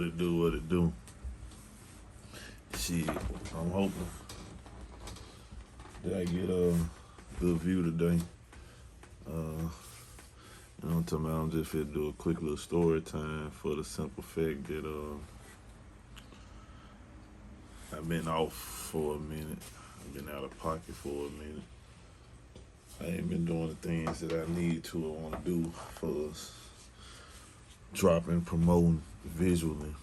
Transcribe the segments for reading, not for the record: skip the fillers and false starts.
What it do. Shit, I'm hoping that I get a good view today. I'm talking about I'm just finna do a quick little story time for the simple fact that I've been off for a minute. I've been out of pocket for a minute. I ain't been doing the things that I need to or want to do for us dropping, promoting visually.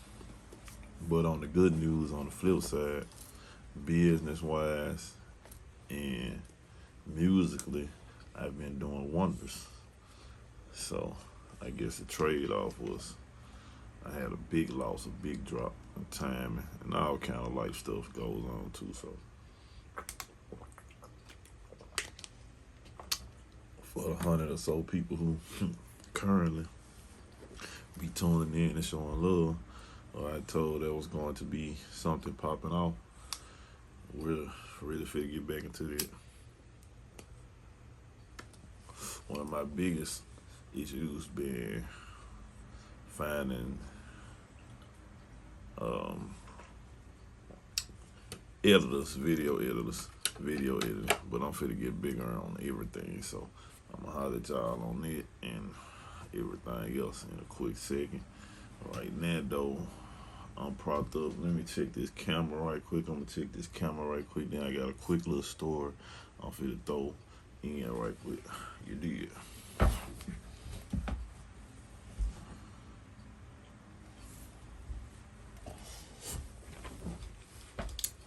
But on the good news, on the flip side, business wise and musically, I've been doing wonders. So I guess the trade off was I had a big loss, a big drop in timing, and all kind of life stuff goes on too. So for the 100 or so people who currently be tuning in and showing love, or I told there was going to be something popping off, we're really finna get back into that. One of my biggest issues been finding video editing, but I'm finna get bigger on everything, so I'm gonna holler at y'all on it and everything else in a quick second. Right now, though, I'm propped up. Let me check this camera right quick. Then I got a quick little story I'm finna throw in right quick. You did.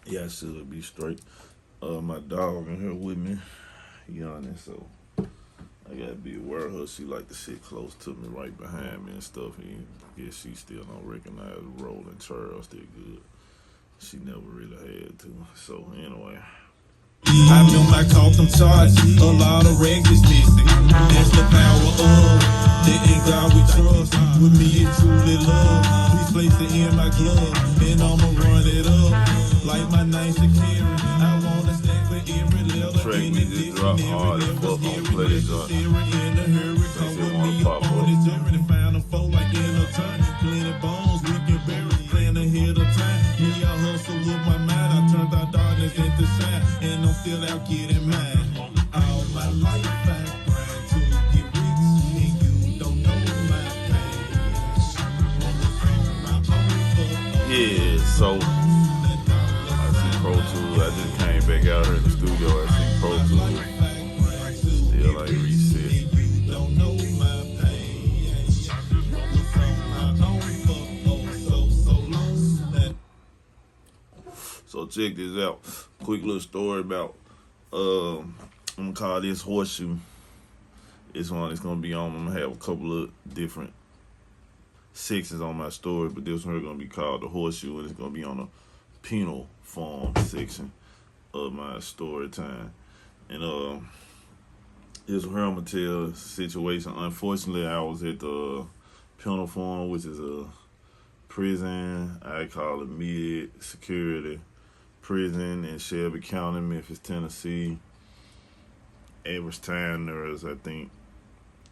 Yeah, I should be straight. My dog in here with me, yawning, so I gotta be aware of her. She like to sit close to me, right behind me and stuff. And guess she still don't recognize rolling Charles still good. She never really had to. So anyway. I remember I caught them charges, a lot of rags is missing. That's the power of the in God we trust. With me it's truly love. Please place it in my glove, and I'ma run it up like my name Shakira. I wanna stack for every level. Track we just dropped hard as fuck on play this up. In a hurry, come with me up on this journey. Found a foe like in a turn. Plenty bones we can bury, plan ahead of time. Me I hustle with my mind. I turned our darkness into shine, and I'm still out getting mine. All my life I grind to get rich, and you don't know my pain. Yeah, so I see Pro Tools. I just came back out here in the studio. I see Pro Tools. Still like reset. So check this out. Quick little story about I'm gonna call this Horseshoe. This one is gonna be on. I'm gonna have a couple of different sections on my story, but this one is gonna be called the Horseshoe, and it's gonna be on the penal form section of my story time. And this one I'm gonna tell a situation. Unfortunately, I was at the penal form, which is a prison. I call it mid security prison in Shelby County, Memphis, Tennessee. Average time there is, I think,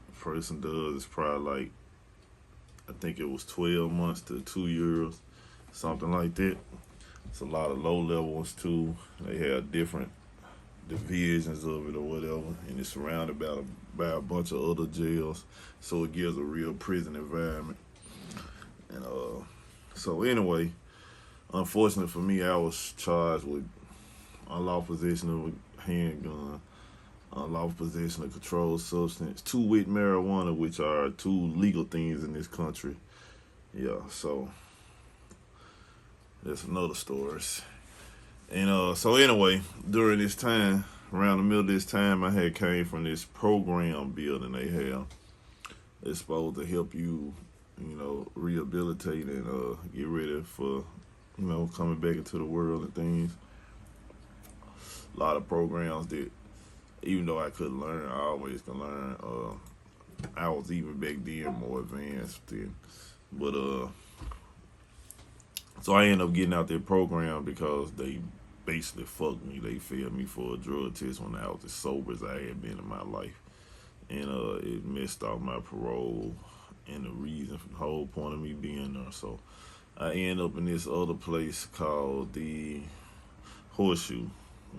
a person does is probably like, I think it was 12 months to 2 years, something like that. It's a lot of low level ones too. They have different divisions of it or whatever, and it's surrounded by a bunch of other jails, so it gives a real prison environment. And so anyway, unfortunately for me, I was charged with unlawful possession of a handgun, unlawful possession of controlled substance, 2 with marijuana, which are 2 legal things in this country. Yeah, so that's another story. And so anyway, during this time, around the middle of this time, I had came from this program building they have. It's supposed to help you, rehabilitate and get ready for, coming back into the world and things. A lot of programs that, even though I couldn't learn, I always can learn. I was even back then more advanced then. But so I ended up getting out that program because they basically fucked me. They failed me for a drug test when I was as sober as I had been in my life. And it messed off my parole and the reason, the whole point of me being there. So I end up in this other place called the Horseshoe,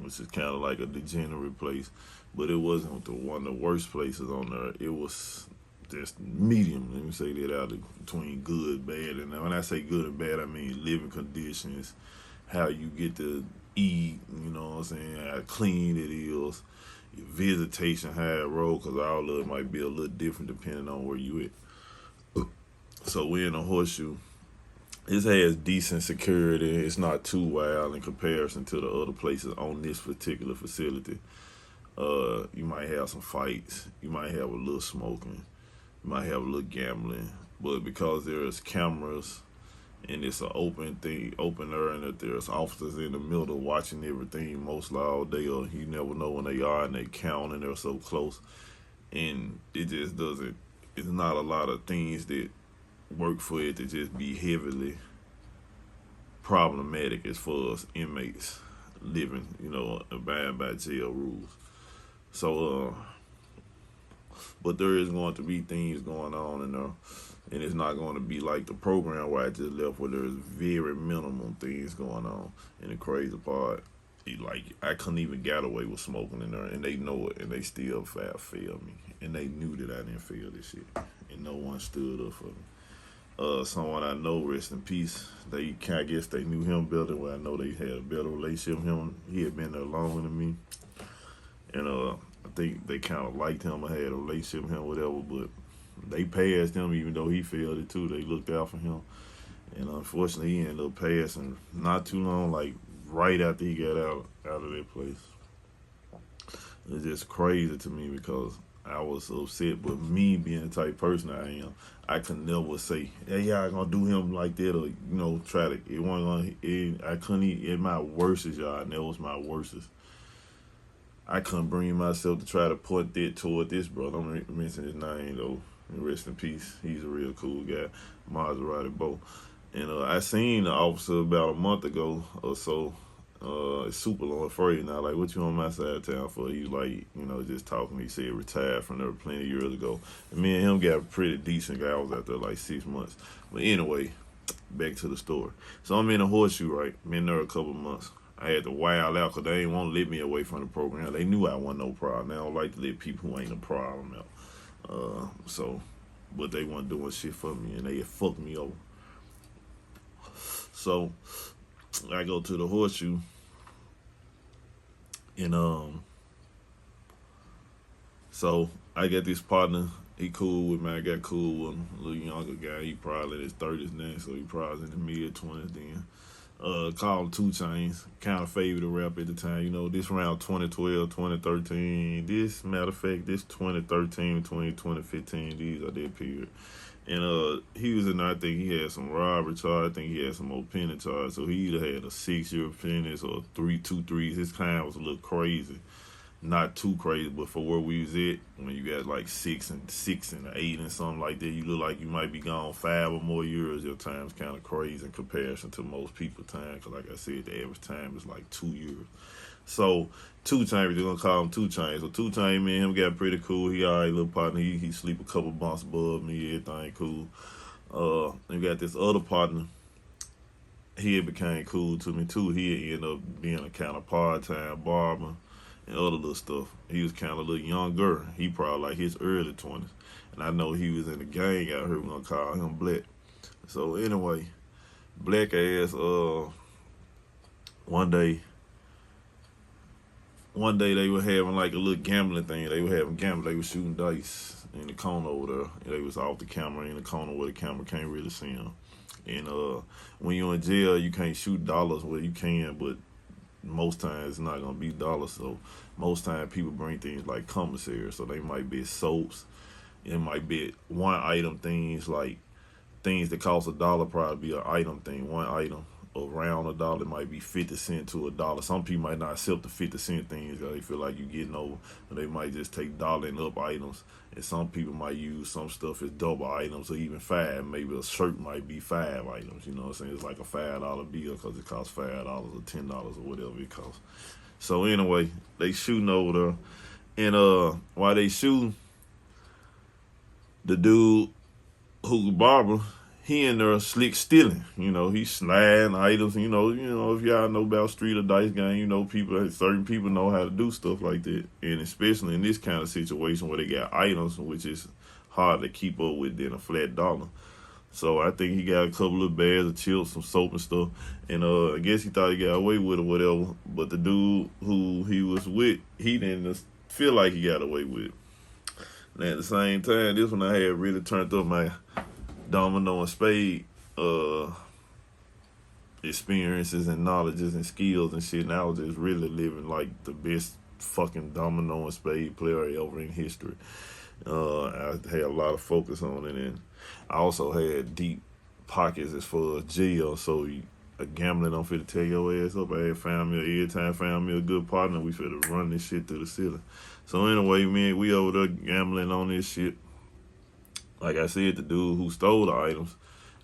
which is kind of like a degenerate place, but it wasn't one of the worst places on there. It was just medium. Let me say that out between good, bad, and when I say good and bad, I mean living conditions, how you get to eat. You know what I'm saying? How clean it is. Your visitation, how it roll, because all of it might be a little different depending on where you at. So we're in a Horseshoe. This has decent security. It's not too wild in comparison to the other places on this particular facility. You might have some fights. You might have a little smoking. You might have a little gambling. But because there's cameras and it's an open thing, open air, and that there's officers in the middle watching everything mostly all day, or you never know when they are, and they count and they're so close. And it just doesn't, it's not a lot of things that work for it to just be heavily problematic as far as inmates living, abiding by jail rules. So, but there is going to be things going on in there, and it's not going to be like the program where I just left, where there's very minimum things going on. And the crazy part, I couldn't even get away with smoking in there, and they know it, and they still failed me, and they knew that I didn't fail this shit, and no one stood up for me. Someone I know, rest in peace, I guess they knew him better, where I know they had a better relationship with him. He had been there longer than me, and I think they kind of liked him or had a relationship with him, whatever, but they passed him even though he failed it too. They looked out for him, and unfortunately he ended up passing not too long, like right after he got out of that place. It's just crazy to me because I was upset, but me being the type of person I am, I could never say, hey, y'all gonna do him like that, or try to. It wasn't gonna. I couldn't. At my worstest, y'all, and that was my worstest. I couldn't bring myself to try to point that toward this brother. I'm gonna mention his name though. Rest in peace. He's a real cool guy, Maserati Bo. And I seen the officer about a month ago or so. Super long afraid now. Like, what you on my side of town for? He's like, just talking. He said retired from there plenty of years ago. And me and him got a pretty decent guy. I was out there like 6 months. But anyway, back to the story. So I'm in a Horseshoe, right? Been there a couple months. I had to wild out because they didn't want to let me away from the program. They knew I wasn't no problem. They don't like to let people who ain't a problem out. But they weren't doing shit for me, and they had fucked me over. So I go to the Horseshoe, and so I got this partner. He cool with me. I got cool with him. A little younger guy. He probably in his 30s now, so he probably in the mid-20s then. Called him 2 Chainz. Kind of favored the rap at the time. This around 2012, 2013. This, matter of fact, this 2013, 2015, these are that period. And he was in there, I think he had some robbery charge. I think he had some more penalty charge. So he either had a 6-year penalty or 2 3s. His kind was a little crazy. Not too crazy, but for where we was at, when you got like 6 and 8 and something like that, you look like you might be gone 5 or more years. Your time's kind of crazy in comparison to most people's time, because like I said, the average time is like 2 years. So 2 Chainz, they're gonna call him 2 Chainz. So 2 Chainz, me and him got pretty cool. He all right, little partner. He sleep a couple bumps above me, everything cool. And we got this other partner. He had became cool to me too. He ended up being a kind of part-time barber and other little stuff. He was kind of a little younger. He probably like his early 20s. And I know he was in the gang out here. We're going to call him Black. So anyway, Black ass, one day they were having like a little gambling thing. They were having gambling. They were shooting dice in the corner over there. And they was off the camera in the corner where the camera can't really see them. And when you're in jail, you can't shoot dollars. Well, you can, but most times it's not gonna be dollars. So most times people bring things like commissary. So they might be soaps. It might be one item things, like things that cost $1 probably be an item thing. One item around $1 might be 50 cents to $1. Some people might not accept the 50-cent things because they feel like you're getting over. But they might just take $1 and up items. And some people might use some stuff as double items or even 5. Maybe a shirt might be 5 items. You know what I'm saying? It's like a $5 bill because it costs $5 or $10 or whatever it costs. So anyway, they shooting over there. And while they shooting, the dude who's barber, he in there slick stealing. He sliding items. If y'all know about street or dice game, certain people know how to do stuff like that. And especially in this kind of situation where they got items, which is hard to keep up with than a flat dollar. So I think he got a couple of bags of chips, some soap and stuff. And I guess he thought he got away with it or whatever. But the dude who he was with, he didn't feel like he got away with it. And at the same time, this one I had really turned up my domino and spade experiences and knowledges and skills and shit. And I was just really living like the best fucking domino and spade player ever in history. I had a lot of focus on it, and I also had deep pockets as far as jail. So gambling, I'm finna tear your ass up. I had found me a good partner. We finna run this shit to the ceiling. So anyway, man, we over there gambling on this shit. Like I said, the dude who stole the items,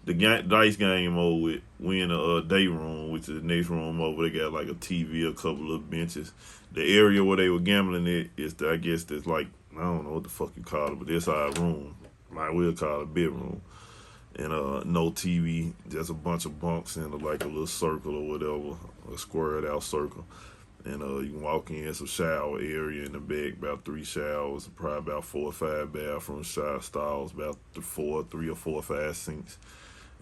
the dice game over with, we in a day room, which is the next room over. They got like a TV, a couple of benches. The area where they were gambling at is, I guess, that's like, I don't know what the fuck you call it, but that's our room. We'll call it bedroom. And no TV, just a bunch of bunks in like a little circle or whatever, a squared out circle. And you can walk in, some shower area in the back, about 3 showers, probably about 4 or 5 bathroom shower stalls, about 3 or 4 or 5 sinks.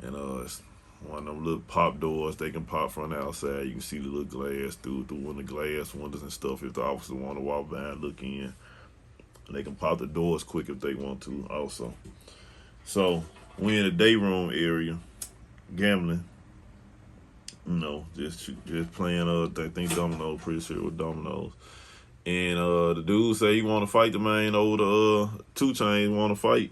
And it's one of them little pop doors they can pop from the outside. You can see the little glass through one of the glass windows and stuff if the officers want to walk by and look in. They can pop the doors quick if they want to also. So we in the day room area, gambling. Just playing, I think dominoes, pretty sure it was dominoes. And the dude say he want to fight the man over the 2 Chainz want to fight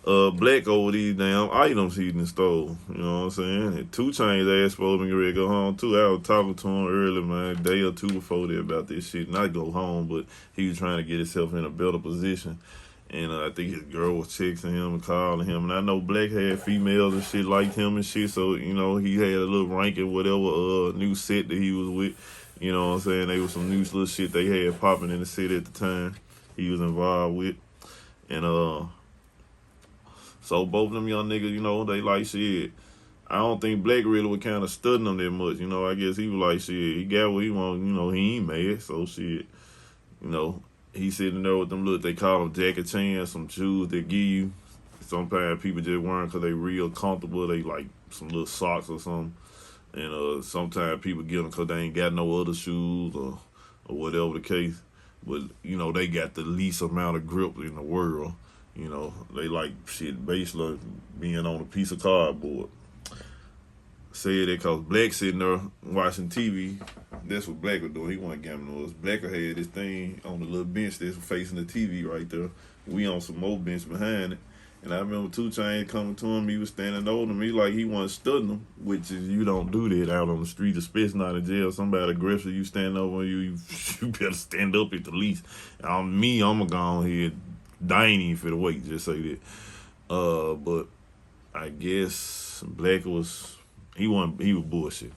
Black over these damn items he done stole. You know what I'm saying? And 2 Chainz ass supposed to be ready to go home too. I was talking to him early, man, a day or two before that about this shit. Not go home, but he was trying to get himself in a better position. And I think his girl was texting him and calling him. And I know Black had females and shit liked him and shit. So, he had a little ranking, whatever new set that he was with. You know what I'm saying? They was some new little shit they had popping in the city at the time he was involved with. And so both of them young niggas, they like shit. I don't think Black really was kind of studying them that much. I guess he was like, shit, he got what he want. He ain't mad. So shit, he sitting there with them they call them jacket chains, some shoes they give you. Sometimes people just wearing because they real comfortable. They like some little socks or something. And sometimes people get them because they ain't got no other shoes or whatever the case. But, they got the least amount of grip in the world. They like shit basically being on a piece of cardboard. Said that because Black sitting there watching TV. That's what Black was doing. He wasn't gambling with us. Black had this thing on the little bench that's facing the TV right there. We on some more bench behind it. And I remember 2 Chainz coming to him. He was standing over me like he wasn't studying him, which is you don't do that out on the street, especially not in jail. Somebody aggressive, you stand over you better stand up at the least. I'm going to go on here. I ain't even for the wait, just say that. But I guess Black was... He was bullshit.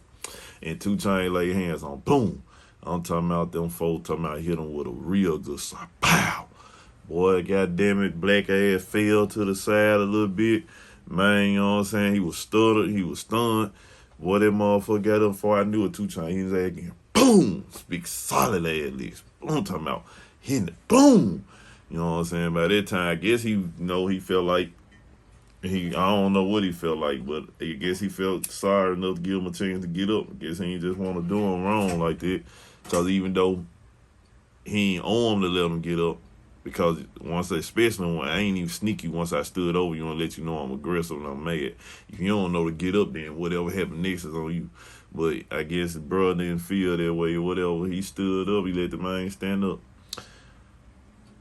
And 2 Chainz laid hands on, boom. I'm talking about them folks, hit him with a real good shot. Pow! Boy, goddamn it, Black ass fell to the side a little bit. Man, you know what I'm saying? He was stuttered, he was stunned. Boy, that motherfucker got up before I knew it, 2 Chainz. He was again. Boom! Speak solid ass legs. I'm talking about hitting it. Boom! You know what I'm saying? By that time, I guess he felt like I don't know what he felt like, but I guess he felt sorry enough to give him a chance to get up. I guess he just want to do him wrong like that. Because even though he ain't on him to let him get up, because especially when I ain't even sneaky, once I stood over you and let you know I'm aggressive and I'm mad. If you don't know to get up, then whatever happened next is on you. But I guess the bro didn't feel that way or whatever. He stood up, he let the man stand up.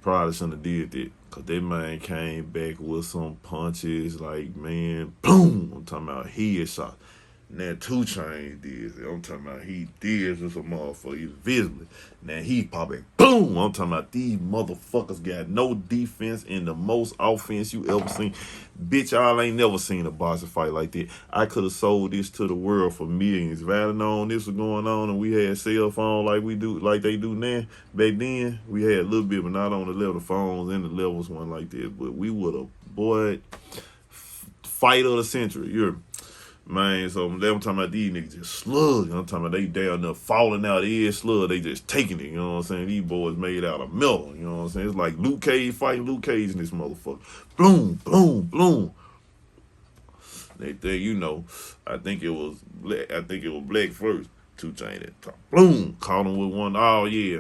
Probably shouldn't have did that. Because that man came back with some punches like, man, boom. I'm talking about headshot. Now 2 Chainz did. I'm talking about he did with some motherfucker visibly. Now he popping, boom. I'm talking about these motherfuckers got no defense and the most offense you ever seen. Bitch, y'all ain't never seen a boxing fight like that. I could have sold this to the world for millions. If I had known this was going on and we had cell phone like they do now, back then, we had a little bit, but not on the level of phones and the levels one like that. But we would have, boy, fight of the century. You're man, so I'm talking about these niggas just slug. I'm talking about they down there falling out every slug. They just taking it, you know what I'm saying? These boys made out of metal, you know what I'm saying? It's like Luke Cage fighting Luke Cage in this motherfucker. Boom, boom, boom. They think, you know, I think it was Black first. 2 Chainz that top. Boom, caught him with one. Oh yeah.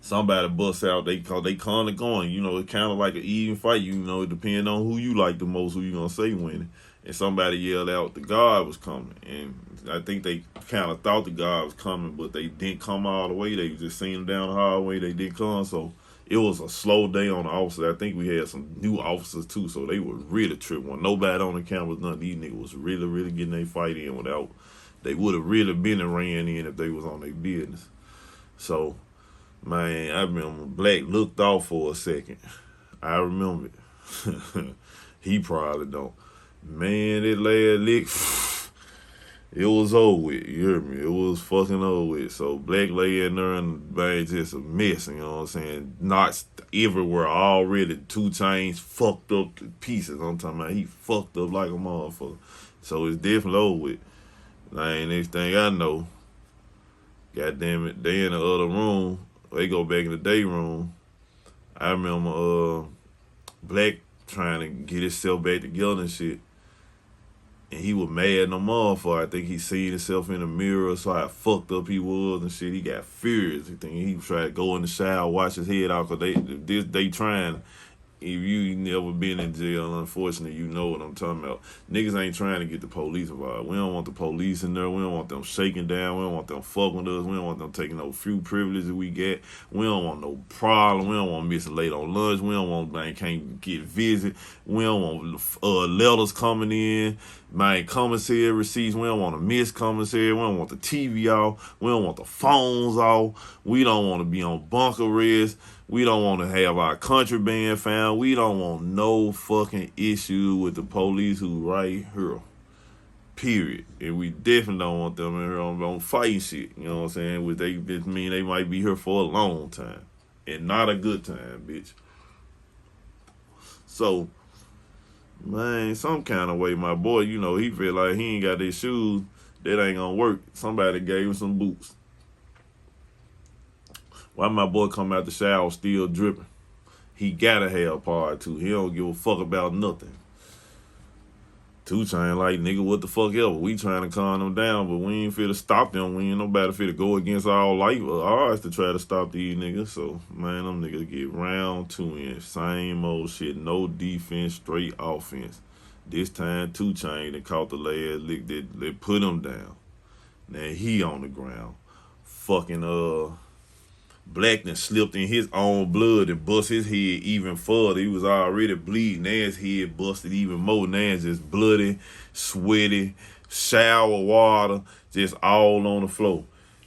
Somebody bust out. They kind of going. You know, it's kind of like an even fight. You know, it depends on who you like the most, who you gonna say winning. And somebody yelled out the guard was coming, and I think they kind of thought the guard was coming, but they didn't come all the way. They just seen him down the hallway. They didn't come, so it was a slow day on the officers. I think we had some new officers too, so they were really tripping. Nobody on the cameras, none. These niggas was really getting their fight in without. They would have really been and ran in if they was on their business. So, man, I remember Black looked off for a second. I remember it. He probably don't. Man, that last lick, it was over with. You hear me? It was fucking over with. So Black lay in there and man, just a mess. You know what I'm saying? Knots everywhere already. 2 Chainz fucked up to pieces. I'm talking about he fucked up like a motherfucker. So it's definitely over with. Like, next thing I know, goddamn it, they in the other room. They go back in the day room. I remember Black trying to get himself back together and shit. And he was mad no motherfucker. I think he seen himself in the mirror, so how fucked up he was and shit. He got furious. He tried to go in the shower, wash his head out, because they trying. If you never been in jail, unfortunately, you know what I'm talking about. Niggas ain't trying to get the police involved. We don't want the police in there. We don't want them shaking down. We don't want them fucking with us. We don't want them taking no few privileges we get. We don't want no problem. We don't want missing late on lunch. We don't want man can't get visit. We don't want letters coming in. Man, commissary receipts. We don't want to miss commissary. We don't want the TV off. We don't want the phones off. We don't want to be on bunk arrest. We don't want to have our contraband found. We don't want no fucking issue with the police who right here. Period. And we definitely don't want them in here on fighting shit. You know what I'm saying? Which they just mean they might be here for a long time. And not a good time, bitch. So, man, some kind of way, my boy, you know, he feel like he ain't got his shoes. That ain't gonna work. Somebody gave him some boots. Why my boy come out the shower still dripping? He gotta have part 2. He don't give a fuck about nothing. 2 Chainz like, nigga, what the fuck ever. We trying to calm them down, but we ain't fit to stop them. We ain't nobody fit to go against our life or ours to try to stop these niggas. So, man, them niggas get round 2 in. Same old shit. No defense, straight offense. This time, 2 Chainz that caught the last lick. They put him down. Now he on the ground. Fucking, Black done slipped in his own blood and bust his head even further. He was already bleeding. Now his head busted even more. Now it's just bloody, sweaty, shower water, just all on the floor.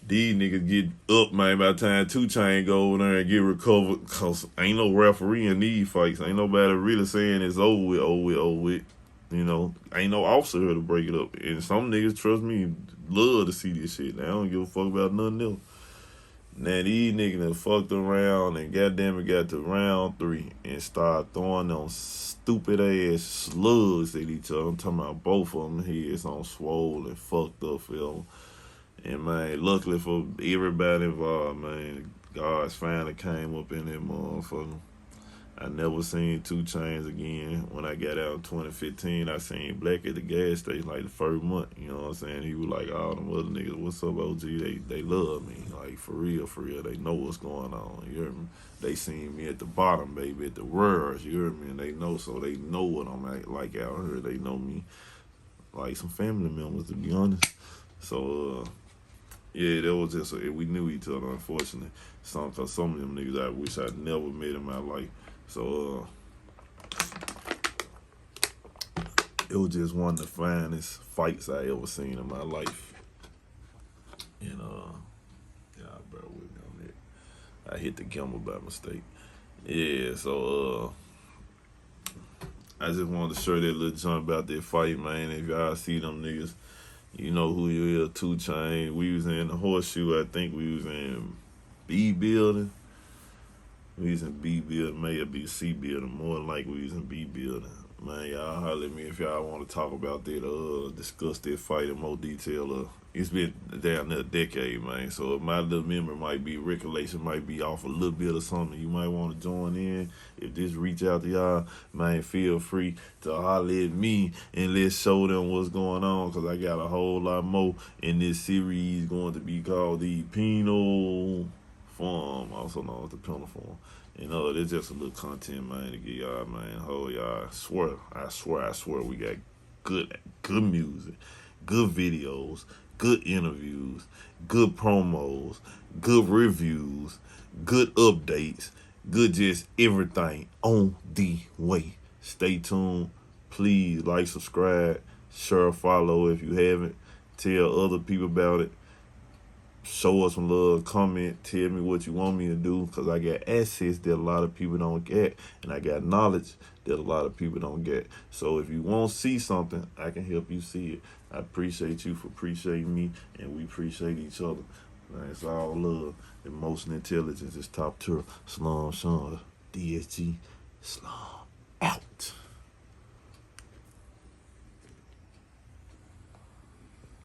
These niggas get up, man, by the time 2 Chainz go over there and get recovered, because ain't no referee in these fights. Ain't nobody really saying it's over with. You know, ain't no officer here to break it up. And some niggas, trust me, love to see this shit. Now, I don't give a fuck about nothing else. Now these niggas done fucked around and goddamn it got to round 3 and start throwing them stupid ass slugs at each other. I'm talking about both of them heads on swole and fucked up film. And man, luckily for everybody involved, man, guards finally came up in that motherfucker. I never seen 2 Chainz again. When I got out in 2015, I seen Black at the gas station like the first month. You know what I'm saying? He was like, all them other niggas, what's up, OG? They love me. Like, for real. They know what's going on. You hear me? They seen me at the bottom, baby, at the worst. You hear me? And they know, so they know what I'm like out here. They know me like some family members, to be honest. So, yeah, that was just, we knew each other, unfortunately. Cause some of them niggas I wish I'd never met in my life. So, it was just one of the finest fights I ever seen in my life. And, yeah, bear with me on that. I hit the gimbal by mistake. Yeah, so, I just wanted to share that little jump about that fight, man. If y'all see them niggas, you know who you is, 2 Chainz. We was in the Horseshoe, I think we was in B building. We was in B building, maybe be C building, more like we was in B building. Man, y'all holler at me if y'all want to talk about that, discuss that fight in more detail. It's been down there a decade, man. So my little memory might be, recollection might be off a little bit or something. You might want to join in. If this reach out to y'all, man, feel free to holler at me and let's show them what's going on. Because I got a whole lot more in this series going to be called the Penal Forum, also known as the Penal Forum. There's just a little content, man, to get y'all, man. Y'all. I swear, we got good music, good videos, good interviews, good promos, good reviews, good updates, good just everything on the way. Stay tuned. Please like, subscribe, share, follow if you haven't. Tell other people about it. Show us some love, comment, tell me what you want me to do, because I got access that a lot of people don't get, and I got knowledge that a lot of people don't get. So if you want to see something, I can help you see it. I appreciate you for appreciating me, and we appreciate each other. Man, it's all love. Emotional intelligence is top tier. Slum Sean, DSG, Slum out.